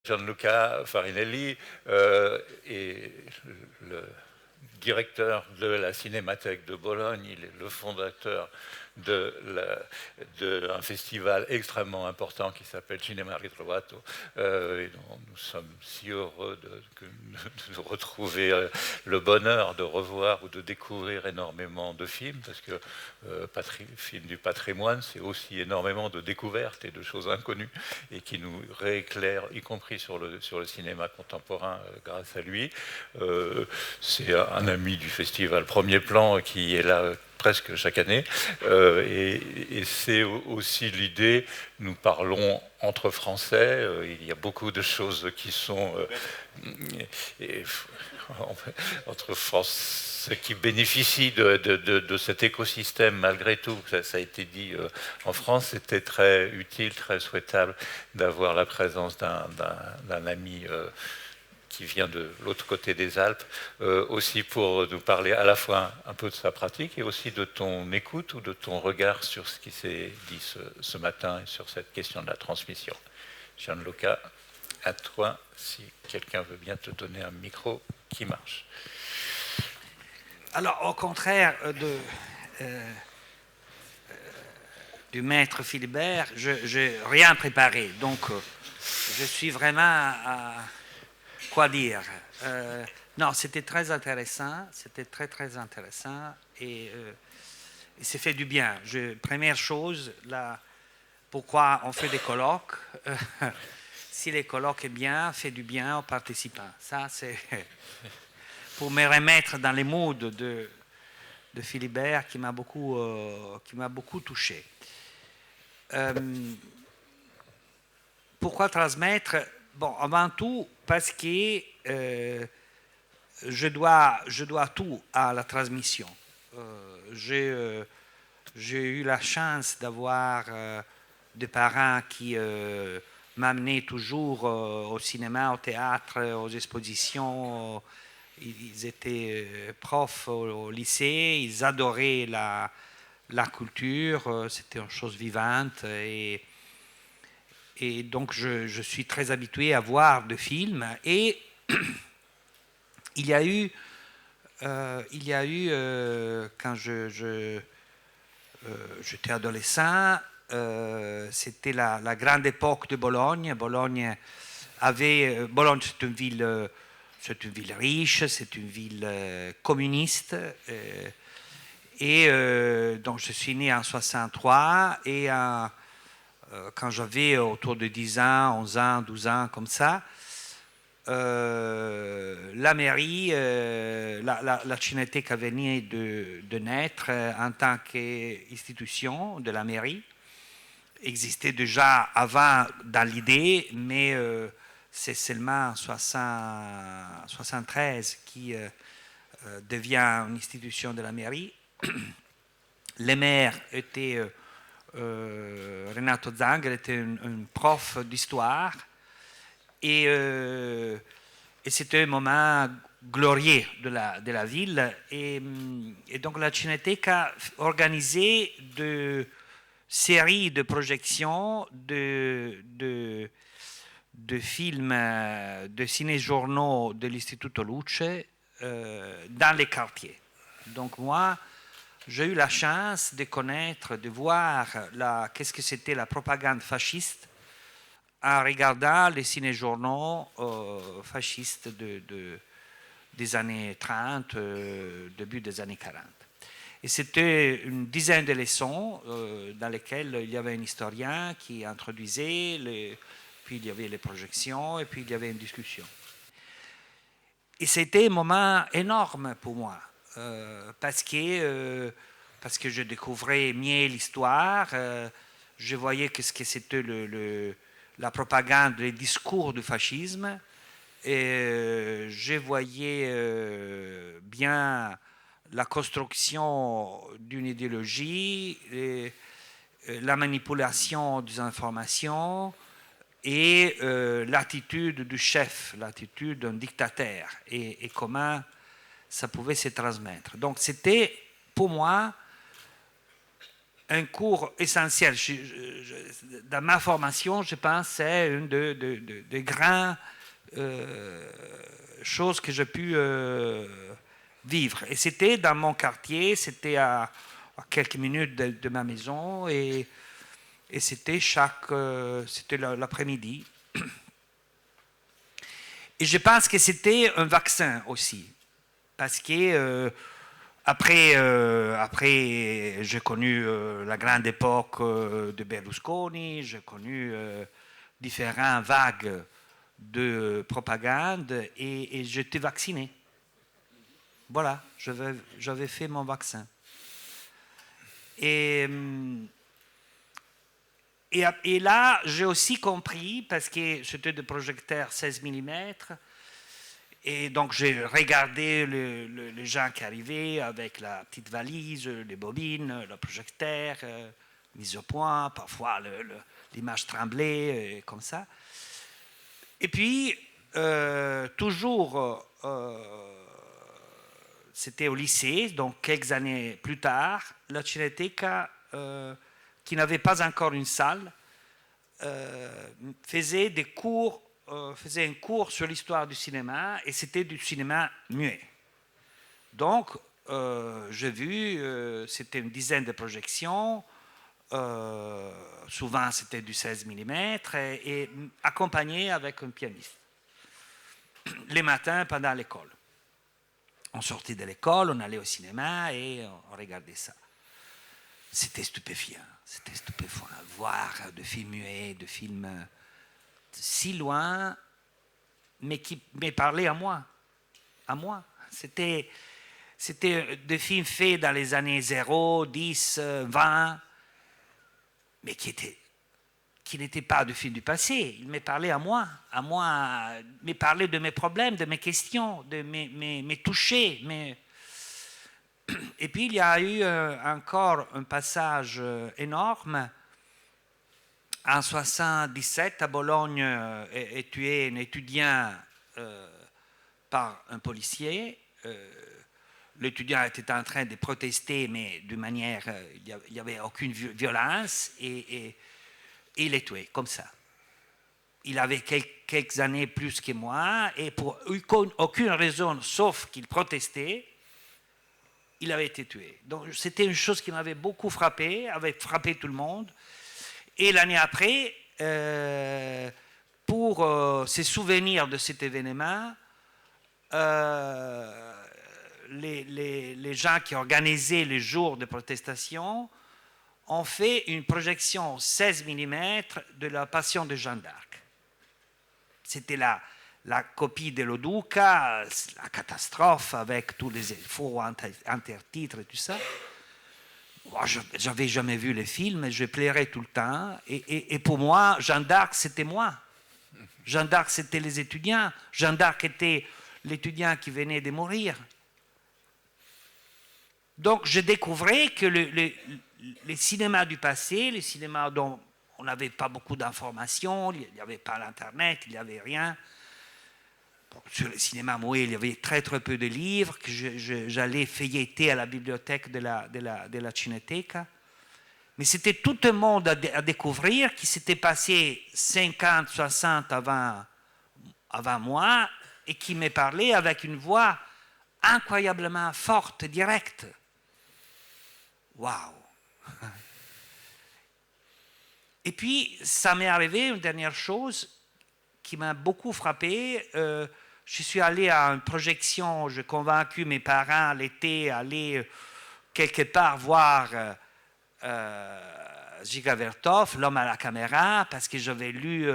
Gianluca Farinelli est le directeur de la Cinémathèque de Bologne, il est le fondateur d'un festival extrêmement important qui s'appelle Cinema Ritrovato. Et nous sommes si heureux de retrouver le bonheur de revoir ou de découvrir énormément de films, parce que film du patrimoine, c'est aussi énormément de découvertes et de choses inconnues, et qui nous rééclairent, y compris sur le cinéma contemporain, grâce à lui. C'est un ami du festival Premier Plan qui est là presque chaque année, et c'est aussi l'idée, nous parlons entre Français, il y a beaucoup de choses qui sont entre Français qui bénéficient de cet écosystème malgré tout, ça a été dit en France, c'était très utile, très souhaitable d'avoir la présence d'un ami qui vient de l'autre côté des Alpes, aussi pour nous parler à la fois un peu de sa pratique et aussi de ton écoute ou de ton regard sur ce qui s'est dit ce matin et sur cette question de la transmission. Gianluca, à toi, si quelqu'un veut bien te donner un micro qui marche. Alors, au contraire du maître Philibert, je n'ai rien préparé, donc je suis vraiment à quoi dire. Non, c'était très intéressant, c'était très très intéressant et c'est fait du bien. Première chose, pourquoi on fait des colloques si les colloques est bien, fait du bien aux participants. Ça, c'est pour me remettre dans les moods de Philibert qui m'a beaucoup touché. Pourquoi transmettre? Bon, avant tout, parce que je dois tout à la transmission. J'ai eu la chance d'avoir des parents qui m'amenaient toujours au cinéma, au théâtre, aux expositions. Ils étaient profs au lycée, ils adoraient la culture, c'était une chose vivante. Et donc je suis très habitué à voir des films. Et il y a eu quand j'étais adolescent, c'était la grande époque de Bologne. Bologne, c'est une ville riche, c'est une ville communiste. Donc je suis né en 63 et quand j'avais autour de 10 ans, 11 ans, 12 ans, comme ça, la mairie, la Cinémathèque venait de naître en tant qu'institution de la mairie, existait déjà avant dans l'idée, mais c'est seulement en 1973 qui devient une institution de la mairie. Le maire était Renato Zangher, était un prof d'histoire. Et c'était un moment glorieux de la ville. Et donc la Cinémathèque organisait de séries de projections de films, de ciné-journaux de l'Istituto Luce dans les quartiers. Donc moi, j'ai eu la chance de connaître, de voir qu'est-ce que c'était la propagande fasciste en regardant les ciné-journaux fascistes des années 30, début des années 40. Et c'était une dizaine de leçons dans lesquelles il y avait un historien qui introduisait, puis il y avait les projections, et puis il y avait une discussion. Et c'était un moment énorme pour moi, parce que je découvrais mieux l'histoire, je voyais ce que c'était la propagande, les discours du fascisme, et je voyais bien la construction d'une idéologie, la manipulation des informations et l'attitude du chef, l'attitude d'un dictateur et comment ça pouvait se transmettre. Donc c'était pour moi un cours essentiel. Dans ma formation, je pense que c'est une des grandes choses que j'ai pu vivre. Et c'était dans mon quartier, c'était à quelques minutes de ma maison, et c'était c'était l'après-midi. Et je pense que c'était un vaccin aussi, parce que après, j'ai connu la grande époque de Berlusconi, j'ai connu différentes vagues de propagande, et j'étais vacciné. Voilà, j'avais fait mon vaccin. Et là, j'ai aussi compris, parce que c'était des projecteurs 16 mm, et donc j'ai regardé les gens qui arrivaient avec la petite valise, les bobines, le projecteur, mise au point, parfois l'image tremblait, comme ça. Et puis, toujours, c'était au lycée, donc quelques années plus tard, la Cineteca, qui n'avait pas encore une salle, faisait un cours sur l'histoire du cinéma, et c'était du cinéma muet. Donc, j'ai vu, c'était une dizaine de projections, souvent c'était du 16 mm, et accompagné avec un pianiste. Les matins pendant l'école. On sortait de l'école, on allait au cinéma et on regardait ça. C'était stupéfiant. C'était stupéfiant. Voir des films muets, des films si loin, mais qui me parlaient à moi. À moi. C'était des films faits dans les années 0, 10, 20, mais qui n'étaient pas des films du passé. Il me parlait à moi, me parlait de mes problèmes, de mes questions, de mes touchés. Et puis il y a eu encore un passage énorme. En 1977, à Bologne, est tué un étudiant par un policier. L'étudiant était en train de protester, mais de manière, il n'y avait aucune violence, et il est tué comme ça. Il avait quelques années plus que moi, et pour aucune raison, sauf qu'il protestait, il avait été tué. Donc c'était une chose qui m'avait beaucoup frappé, avait frappé tout le monde. Et l'année après, pour se souvenir de cet événement, les gens qui organisaient les jours de protestation ont fait une projection 16 mm de la Passion de Jeanne d'Arc. C'était la copie de Lo Duca, la catastrophe avec tous les faux intertitres et tout ça. Moi, je n'avais jamais vu les films, je plairais tout le temps. Et pour moi, Jeanne d'Arc, c'était moi. Jeanne d'Arc, c'était les étudiants. Jeanne d'Arc était l'étudiant qui venait de mourir. Donc, je découvrais que les cinémas du passé, les cinémas dont on n'avait pas beaucoup d'informations, il n'y avait pas l'Internet, il n'y avait rien. Sur le cinéma muet, il y avait très très peu de livres que j'allais feuilleter à la bibliothèque de la Cineteca. Mais c'était tout un monde à découvrir qui s'était passé 50, 60 avant moi, et qui me parlait avec une voix incroyablement forte, directe. Waouh! Et puis, ça m'est arrivé une dernière chose qui m'a beaucoup frappé. Je suis allé à une projection, j'ai convaincu mes parents l'été à aller quelque part voir Dziga Vertov, L'homme à la caméra, parce que j'avais lu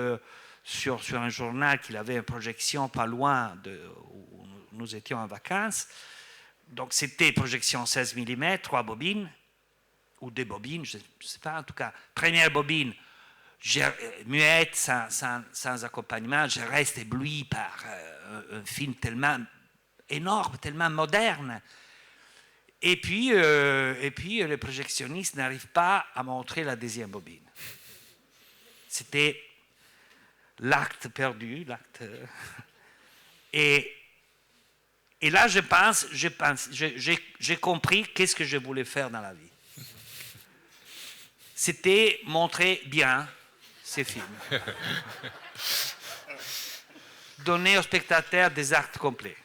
sur un journal qu'il avait une projection pas loin où nous étions en vacances. Donc c'était projection 16 mm, 3 bobines, ou 2 bobines, je ne sais pas, en tout cas, première bobine, muette, sans accompagnement, je reste ébloui par un film tellement énorme, tellement moderne. Et puis le projectionniste n'arrive pas à montrer la deuxième bobine. C'était l'acte perdu, Et là, j'ai compris qu'est-ce que je voulais faire dans la vie. c'était montrer bien ces films. Donner aux spectateurs des actes complets.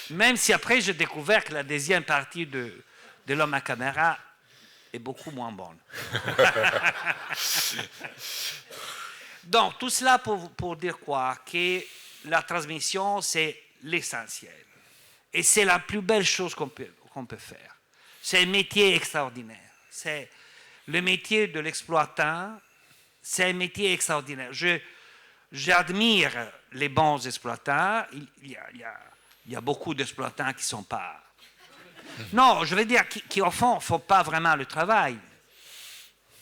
Même si après j'ai découvert que la deuxième partie de L'homme à caméra est beaucoup moins bonne. Donc tout cela pour dire quoi? Que la transmission c'est l'essentiel. Et c'est la plus belle chose qu'on peut faire. C'est un métier extraordinaire. C'est le métier de l'exploitant, c'est un métier extraordinaire. J'admire les bons exploitants. Il y a beaucoup d'exploitants qui ne sont pas... Non, je veux dire qu'au fond, ne font pas vraiment le travail.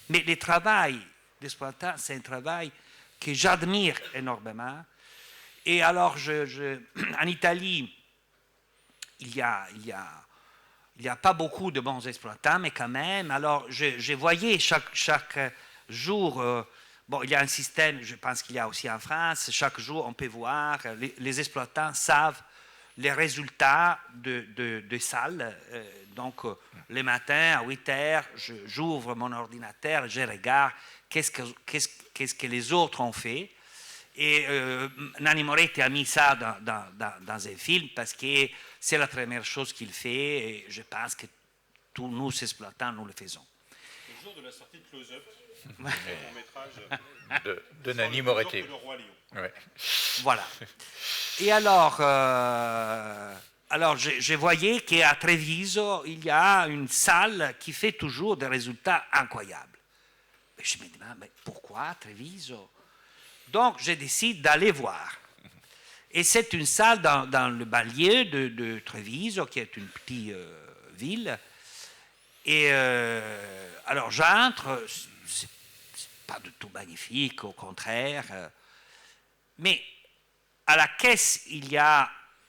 Mais le travail d'exploitant, c'est un travail que j'admire énormément. Et alors, en Italie, il y a pas beaucoup de bons exploitants, mais quand même, alors je voyais chaque jour, bon, il y a un système, je pense qu'il y a aussi en France, chaque jour on peut voir, les exploitants savent les résultats de salles. Donc, le matin à 8 heures, j'ouvre mon ordinateur, je regarde qu'est-ce que les autres ont fait. Et Nanni Moretti a mis ça dans un film parce que c'est la première chose qu'il fait et je pense que tous nous, exploitants, nous le faisons. Le jour de la sortie de Close-Up, mon métrage de Nanni Moretti. Le Roi Lion. Ouais. Voilà. Et alors je voyais qu'à Treviso, il y a une salle qui fait toujours des résultats incroyables. Et je me demande, mais pourquoi Treviso? Donc, je décide d'aller voir. Et c'est une salle dans le banlieue de Treviso, qui est une petite ville. Et alors, j'entre, c'est pas du tout magnifique, au contraire. Mais à la caisse,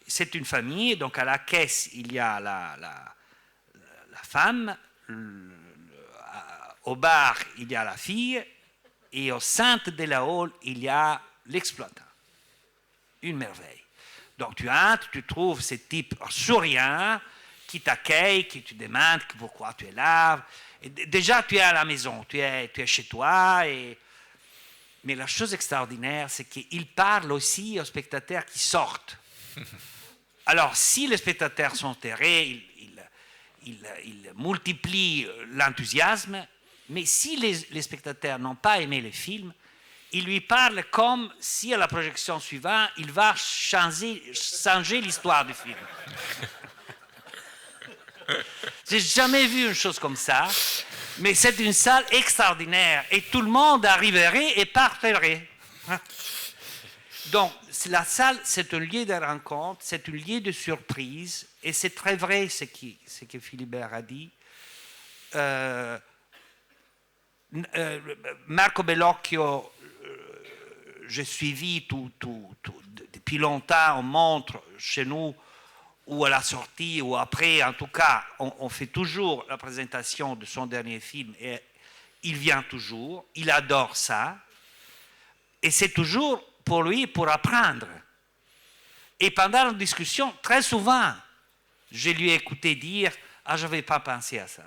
c'est une famille, donc à la caisse, il y a la femme, au bar, il y a la fille, et au centre de la hall, il y a l'exploitant. Une merveille. Donc tu entres, tu trouves ce type souriant qui t'accueille, qui te demande pourquoi tu es là. Et déjà, tu es à la maison, tu es chez toi. Mais la chose extraordinaire, c'est qu'il parle aussi aux spectateurs qui sortent. Alors, si les spectateurs sont terrés, il multiplie l'enthousiasme. Mais si les spectateurs n'ont pas aimé le film, il lui parle comme si à la projection suivante, il va changer l'histoire du film. J'ai jamais vu une chose comme ça, mais c'est une salle extraordinaire et tout le monde arriverait et partirait. Donc, la salle, c'est un lieu de rencontre, c'est un lieu de surprise et c'est très vrai ce que Philibert a dit. Marco Bellocchio, j'ai suivi depuis longtemps, on montre chez nous, ou à la sortie, ou après, en tout cas, on fait toujours la présentation de son dernier film, et il vient toujours, il adore ça, et c'est toujours pour lui, pour apprendre. Et pendant la discussion, très souvent, je lui ai écouté dire « Ah, je n'avais pas pensé à ça ».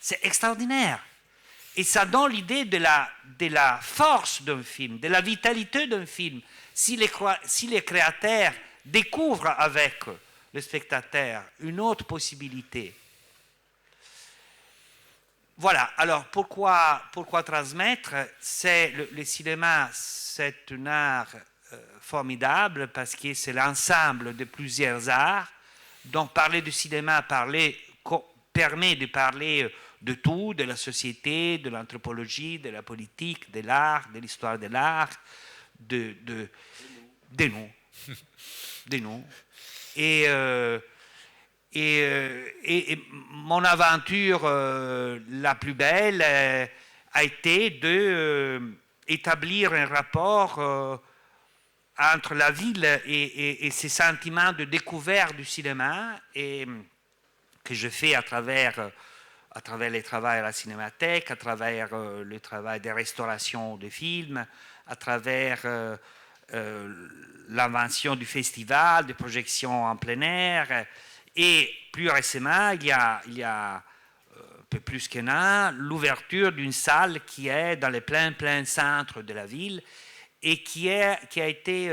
C'est extraordinaire. Et ça donne l'idée de la force d'un film, de la vitalité d'un film. Si les créateurs découvrent avec le spectateur une autre possibilité. Voilà, alors pourquoi transmettre? Le cinéma, c'est un art formidable parce que c'est l'ensemble de plusieurs arts. Donc parler du cinéma permet de parler de tout, de la société, de l'anthropologie, de la politique, de l'art, de l'histoire de l'art, de nous. De nous. Et mon aventure la plus belle a été d'établir un rapport entre la ville et ses sentiments de découverte du cinéma et que je fais à travers le travail à la Cinémathèque, à travers le travail de restauration de films, à travers l'invention du festival, de projections en plein air. Et plus récemment, il y a peu plus qu'un an, l'ouverture d'une salle qui est dans le plein centre de la ville et qui a été,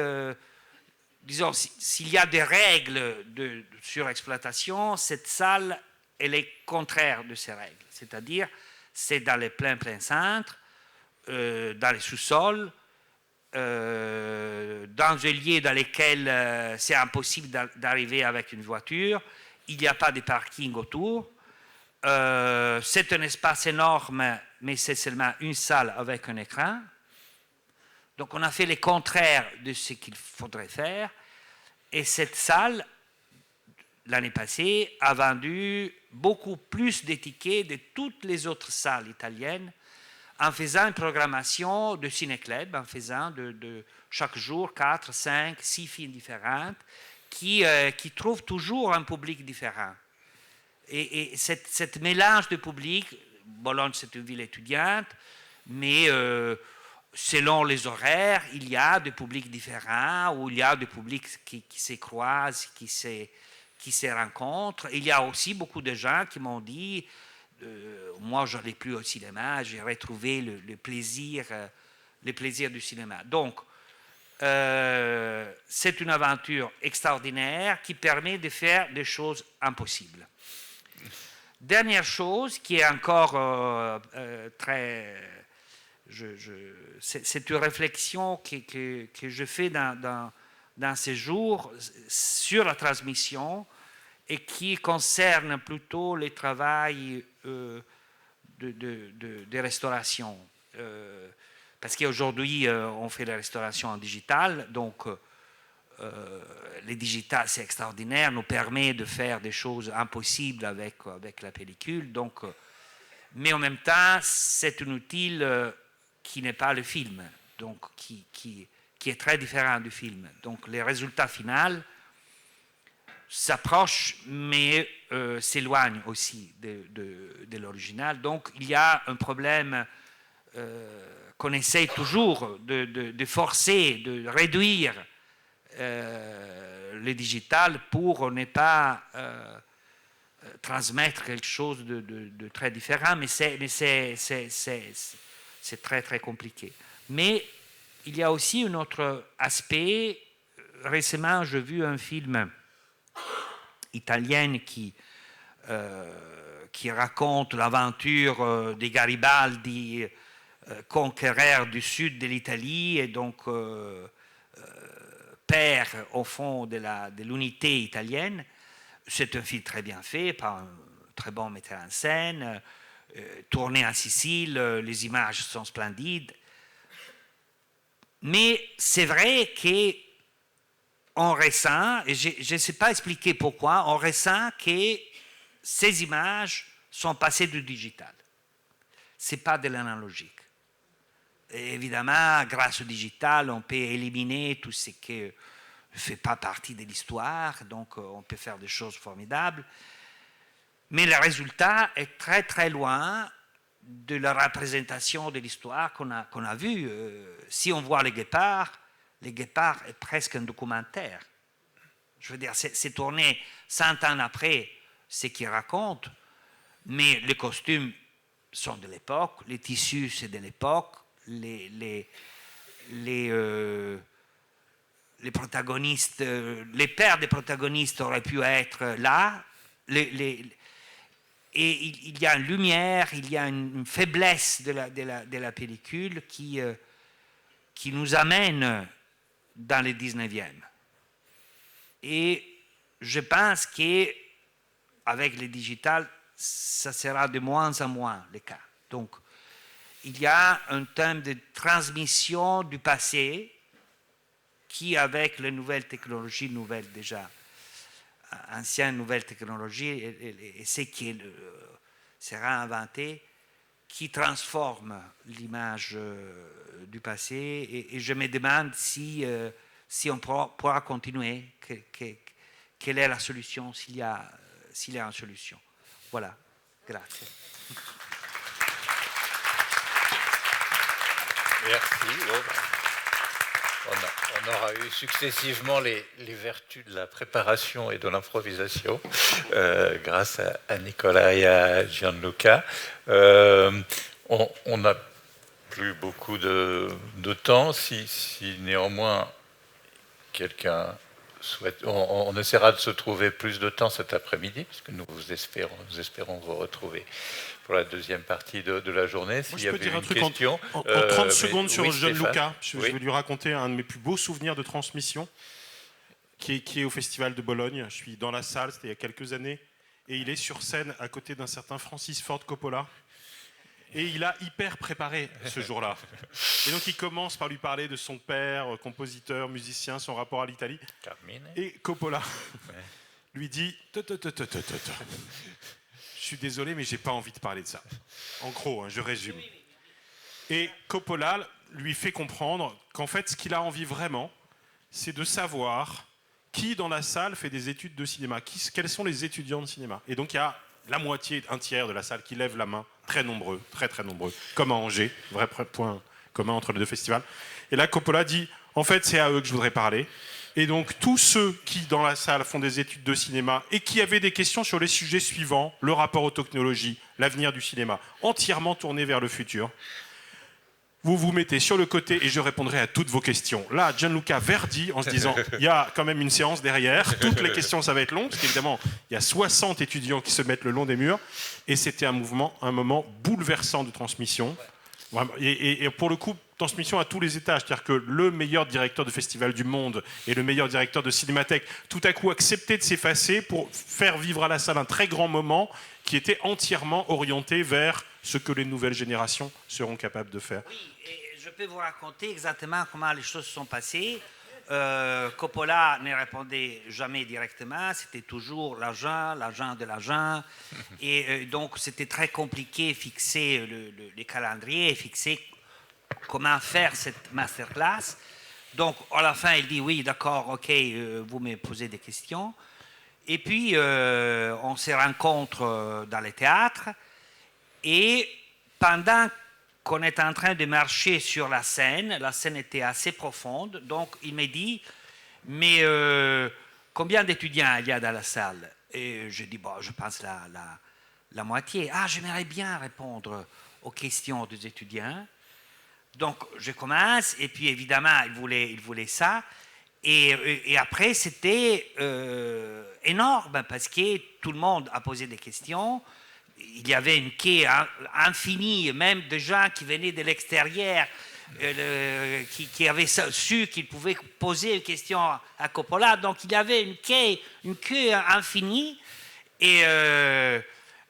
disons, s'il y a des règles de surexploitation, cette salle, elle est contraire de ces règles. C'est-à-dire, c'est dans le plein centre, dans les sous-sols, dans un lieu dans lequel c'est impossible d'arriver avec une voiture, il n'y a pas de parking autour, c'est un espace énorme, mais c'est seulement une salle avec un écran. Donc on a fait le contraire de ce qu'il faudrait faire, et cette salle, l'année passée, a vendu beaucoup plus de tickets de toutes les autres salles italiennes, en faisant une programmation de ciné-club, en faisant de chaque jour 4, 5, 6 films différents qui trouvent toujours un public différent. Et cette mélange de public, Bologne c'est une ville étudiante, mais selon les horaires, il y a des publics différents, ou il y a des publics qui se croisent, qui se rencontrent. Il y a aussi beaucoup de gens qui m'ont dit moi, je n'allais plus au cinéma, j'ai retrouvé le plaisir du cinéma. Donc, c'est une aventure extraordinaire qui permet de faire des choses impossibles. Dernière chose qui est encore très... c'est une réflexion que je fais dans ces jours sur la transmission et qui concerne plutôt le travail de restauration. Parce qu'aujourd'hui, on fait la restauration en digital, donc le digital, c'est extraordinaire, nous permet de faire des choses impossibles avec la pellicule, donc, mais en même temps, c'est un outil qui n'est pas le film, donc qui est très différent du film. Donc, le résultat final s'approche, mais s'éloigne aussi de l'original. Donc, il y a un problème qu'on essaie toujours de forcer, de réduire le digital pour ne pas transmettre quelque chose de très différent, mais c'est très très compliqué. Mais il y a aussi un autre aspect. Récemment, j'ai vu un film italien qui raconte l'aventure des Garibaldi, conquéreurs du sud de l'Italie, et donc père au fond de l'unité italienne. C'est un film très bien fait, par un très bon metteur en scène, tourné en Sicile, les images sont splendides. Mais c'est vrai qu'on ressent, et je ne sais pas expliquer pourquoi, on ressent que ces images sont passées du digital. Ce n'est pas de l'analogique. Évidemment, grâce au digital, on peut éliminer tout ce qui ne fait pas partie de l'histoire, donc on peut faire des choses formidables. Mais le résultat est très très loin de la représentation de l'histoire qu'on a vue. Si on voit les guépards est presque un documentaire. Je veux dire, c'est tourné 100 ans après ce qu'il raconte, mais les costumes sont de l'époque, les tissus c'est de l'époque, les protagonistes, les pères des protagonistes auraient pu être là, et il y a une lumière, il y a une faiblesse de la pellicule qui nous amène dans le 19e. Et je pense qu'avec le digital, ça sera de moins en moins le cas. Donc, il y a un thème de transmission du passé qui, avec les nouvelles technologies, anciennes nouvelles technologies, et ce qui sera inventé, qui transforme l'image du passé. Et je me demande si on pourra continuer, quelle est la solution, s'il y a une solution. Voilà, grazie. Merci. On aura eu successivement les vertus de la préparation et de l'improvisation grâce à Nicolas et à Gianluca. On n'a plus beaucoup de temps. Si néanmoins quelqu'un souhaite... On essaiera de se trouver plus de temps cet après-midi, puisque nous espérons vous retrouver pour la deuxième partie de la journée. Moi, je peux dire un truc en 30 secondes sur Gianluca. Je vais lui raconter un de mes plus beaux souvenirs de transmission, qui est au Festival de Bologne. Je suis dans la salle, c'était il y a quelques années, et il est sur scène à côté d'un certain Francis Ford Coppola. Et il a hyper préparé ce jour-là. Et donc il commence par lui parler de son père, compositeur, musicien, son rapport à l'Italie. Carmine. Et Coppola lui dit « Je suis désolé, mais j'ai pas envie de parler de ça. » En gros, je résume. Et Coppola lui fait comprendre qu'en fait, ce qu'il a envie vraiment, c'est de savoir qui dans la salle fait des études de cinéma, quels sont les étudiants de cinéma. Et donc il y a la moitié, un tiers de la salle qui lève la main, très nombreux, très très nombreux, comme à Angers, vrai point commun entre les deux festivals. Et là, Coppola dit, en fait, c'est à eux que je voudrais parler. Et donc, tous ceux qui, dans la salle, font des études de cinéma et qui avaient des questions sur les sujets suivants, le rapport aux technologies, l'avenir du cinéma, entièrement tourné vers le futur, vous vous mettez sur le côté et je répondrai à toutes vos questions. Là, Gianluca Verdi, en se disant, il y a quand même une séance derrière, toutes les questions, ça va être long, parce qu'évidemment, il y a 60 étudiants qui se mettent le long des murs, et c'était un moment bouleversant de transmission. Et pour le coup, transmission à tous les étages, c'est-à-dire que le meilleur directeur de festival du monde et le meilleur directeur de cinémathèque, tout à coup accepté de s'effacer pour faire vivre à la salle un très grand moment qui était entièrement orienté vers ce que les nouvelles générations seront capables de faire. Oui, et je peux vous raconter exactement comment les choses se sont passées. Coppola ne répondait jamais directement, c'était toujours l'agent de l'agent. Et donc c'était très compliqué fixer les calendriers, fixer comment faire cette masterclass. Donc à la fin il dit oui d'accord, ok, vous me posez des questions. Et puis on se rencontre dans les théâtres et pendant qu'on est en train de marcher sur la scène était assez profonde, donc il m'a dit, mais combien d'étudiants il y a dans la salle? Et je dis, bon, je pense la moitié. Ah, j'aimerais bien répondre aux questions des étudiants. Donc je commence, et puis évidemment, il voulait ça. Et après, c'était énorme, parce que tout le monde a posé des questions. Il y avait une quai infinie, même de gens qui venaient de l'extérieur, qui avaient su qu'ils pouvaient poser une question à Coppola. Donc il y avait une queue infinie. Et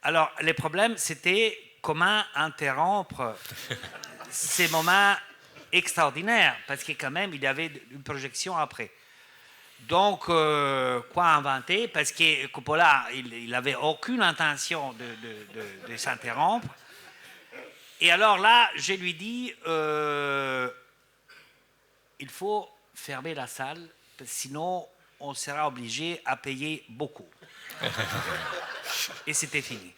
alors, le problème, c'était comment interrompre ces moments extraordinaires, parce que quand même, il y avait une projection après. Donc, quoi inventer? Parce que Coppola, il n'avait aucune intention de s'interrompre. Et alors là, je lui dis, il faut fermer la salle, sinon on sera obligé à payer beaucoup. Et c'était fini.